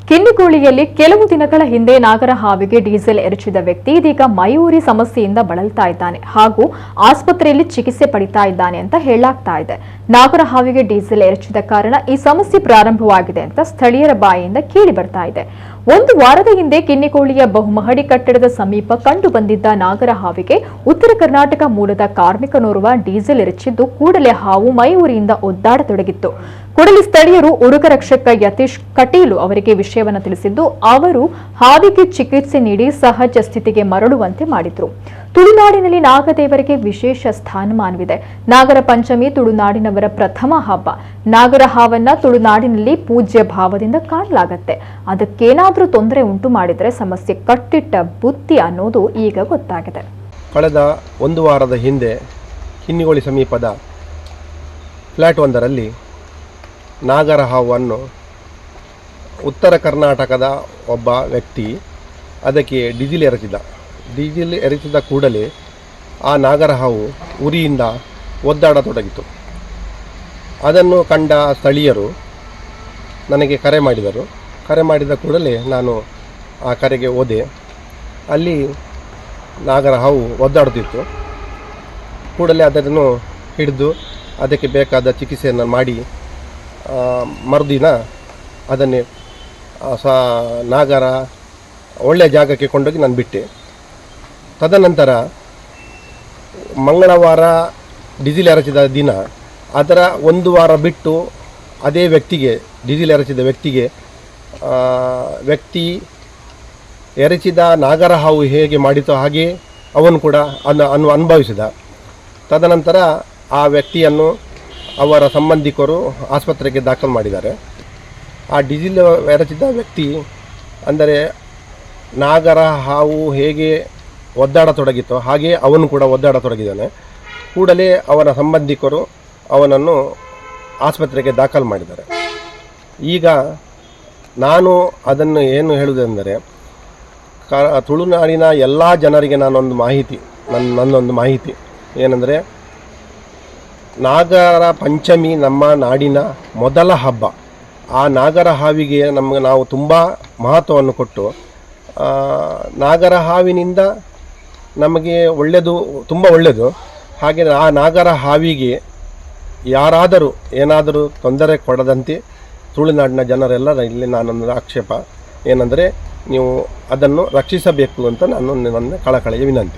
ಕಿನ್ನಿಕೋಳಿಯಲ್ಲಿ ಕೆಲವು ದಿನಗಳ ಹಿಂದೆ ನಾಗರ ಹಾವಿಗೆ ಡೀಸೆಲ್ ಎರಚಿದ ವ್ಯಕ್ತಿ ಇದೀಗ ಮೈಯೂರಿ ಸಮಸ್ಯೆಯಿಂದ ಬಳಲ್ತಾ ಇದ್ದಾನೆ ಹಾಗೂ ಆಸ್ಪತ್ರೆಯಲ್ಲಿ ಚಿಕಿತ್ಸೆ ಪಡಿತಾ ಇದ್ದಾನೆ ಅಂತ ಹೇಳಲಾಗ್ತಾ ಇದೆ. ನಾಗರ ಹಾವಿಗೆ ಡೀಸೆಲ್ ಎರಚಿದ ಕಾರಣ ಈ ಸಮಸ್ಯೆ ಪ್ರಾರಂಭವಾಗಿದೆ ಅಂತ ಸ್ಥಳೀಯರ ಬಾಯಿಯಿಂದ ಕೇಳಿ ಬರ್ತಾ ಇದೆ. ಒಂದು ವಾರದ ಹಿಂದೆ ಕಿನ್ನಿಕೋಳಿಯ ಬಹುಮಹಡಿ ಕಟ್ಟಡದ ಸಮೀಪ ಕಂಡು ಬಂದಿದ್ದ ನಾಗರ ಹಾವಿಗೆ ಉತ್ತರ ಕರ್ನಾಟಕ ಮೂಲದ ಕಾರ್ಮಿಕನೋರ್ವ ಡೀಸೆಲ್ ಎರಚಿದ್ದು ಕೂಡಲೇ ಹಾವು ಮೈಯೂರಿಯಿಂದ ಒದ್ದಾಡತೊಡಗಿತ್ತು. ಕೂಡಲೇ ಸ್ಥಳೀಯರು ಉರುಗ ರಕ್ಷಕ ಯತೀಶ್ ಕಟೀಲು ಅವರಿಗೆ ವಿಷಯವನ್ನು ತಿಳಿಸಿದ್ದು ಅವರು ಹಾವಿಗೆ ಚಿಕಿತ್ಸೆ ನೀಡಿ ಸಹಜ ಸ್ಥಿತಿಗೆ ಮರಳುವಂತೆ ಮಾಡಿದ್ರು. ತುಳುನಾಡಿನಲ್ಲಿ ನಾಗದೇವರಿಗೆ ವಿಶೇಷ ಸ್ಥಾನಮಾನವಿದೆ. ನಾಗರ ಪಂಚಮಿ ತುಳುನಾಡಿನವರ ಪ್ರಥಮ ಹಬ್ಬ. ನಾಗರ ಹಾವನ್ನ ತುಳುನಾಡಿನಲ್ಲಿ ಪೂಜ್ಯ ಭಾವದಿಂದ ಕಾಣಲಾಗತ್ತೆ. ಅದಕ್ಕೇನಾದ್ರೂ ತೊಂದರೆ ಉಂಟು ಮಾಡಿದ್ರೆ ಸಮಸ್ಯೆ ಕಟ್ಟಿಟ್ಟ ಬುತ್ತಿ ಅನ್ನೋದು ಈಗ ಗೊತ್ತಾಗಿದೆ. ಕಳೆದ ಒಂದು ವಾರದ ಹಿಂದೆ ಕಿನ್ನಿಕೋಳಿ ಸಮೀಪದ ಫ್ಲ್ಯಾಟ್ ಒಂದರಲ್ಲಿ ನಾಗರ ಹಾವನ್ನು ಉತ್ತರ ಕರ್ನಾಟಕದ ಒಬ್ಬ ವ್ಯಕ್ತಿ ಅದಕ್ಕೆ ಡೀಸೆಲ್ ಎರಚಿದ ಕೂಡಲೇ ಆ ನಾಗರ ಹಾವು ಉರಿಯಿಂದ ಒದ್ದಾಡತೊಡಗಿತು. ಅದನ್ನು ಕಂಡ ಸ್ಥಳೀಯರು ನನಗೆ ಕರೆ ಮಾಡಿದರು. ಕರೆ ಮಾಡಿದ ಕೂಡಲೇ ನಾನು ಆ ಕರೆಗೆ ಹೋದೆ. ಅಲ್ಲಿ ನಾಗರ ಹಾವು ಒದ್ದಾಡುತ್ತಿತ್ತು. ಕೂಡಲೇ ಅದನ್ನು ಹಿಡಿದು ಅದಕ್ಕೆ ಬೇಕಾದ ಚಿಕಿತ್ಸೆಯನ್ನು ಮಾಡಿ ಮರುದಿನ ಅದನ್ನೇ ನಾಗರ ಒಳ್ಳೆಯ ಜಾಗಕ್ಕೆ ಕೊಂಡೋಗಿ ನಾನು ಬಿಟ್ಟೆ. ತದನಂತರ ಮಂಗಳವಾರ ಡೀಸೆಲ್ ಎರಚಿದ ದಿನ ಅದರ ಒಂದು ವಾರ ಬಿಟ್ಟು ಅದೇ ವ್ಯಕ್ತಿಗೆ ಡೀಸೆಲ್ ಎರಚಿದ ವ್ಯಕ್ತಿ ಎರಚಿದ ನಾಗರ ಹಾವು ಹೇಗೆ ಮಾಡಿತೋ ಹಾಗೆ ಅವನು ಕೂಡ ಅನುಭವಿಸಿದ. ತದನಂತರ ಆ ವ್ಯಕ್ತಿಯನ್ನು ಅವರ ಸಂಬಂಧಿಕರು ಆಸ್ಪತ್ರೆಗೆ ದಾಖಲು ಮಾಡಿದ್ದಾರೆ. ಆ ಡೀಸೆಲ್ ಎರಚಿದ ವ್ಯಕ್ತಿ ಅಂದರೆ ನಾಗರ ಹಾವು ಹೇಗೆ ಒದ್ದಾಡತೊಡಗಿತ್ತೋ ಹಾಗೆ ಅವನು ಕೂಡ ಒದ್ದಾಡತೊಡಗಿದ್ದಾನೆ. ಕೂಡಲೇ ಅವನ ಸಂಬಂಧಿಕರು ಅವನನ್ನು ಆಸ್ಪತ್ರೆಗೆ ದಾಖಲು ಮಾಡಿದ್ದಾರೆ. ಈಗ ನಾನು ಅದನ್ನು ಏನು ಹೇಳುವುದೆಂದರೆ ತುಳುನಾಡಿನ ಎಲ್ಲ ಜನರಿಗೆ ನನ್ನೊಂದು ಮಾಹಿತಿ ಏನೆಂದರೆ ನಾಗರ ಪಂಚಮಿ ನಮ್ಮ ನಾಡಿನ ಮೊದಲ ಹಬ್ಬ. ಆ ನಾಗರ ಹಾವಿಗೆ ನಾವು ತುಂಬ ಮಹತ್ವವನ್ನು ಕೊಟ್ಟು ನಾಗರ ಹಾವಿನಿಂದ ನಮಗೆ ತುಂಬ ಒಳ್ಳೆಯದು. ಹಾಗೆ ಆ ನಾಗರ ಹಾವಿಗೆ ಯಾರಾದರೂ ಏನಾದರೂ ತೊಂದರೆ ಕೊಡದಂತೆ ತುಳುನಾಡಿನ ಜನರೆಲ್ಲ ಇಲ್ಲಿ ನಾನೊಂದು ಆಕ್ಷೇಪ ಏನೆಂದರೆ ನೀವು ಅದನ್ನು ರಕ್ಷಿಸಬೇಕು ಅಂತ ನನ್ನ ಕಳಕಳಿಯ ವಿನಂತಿ.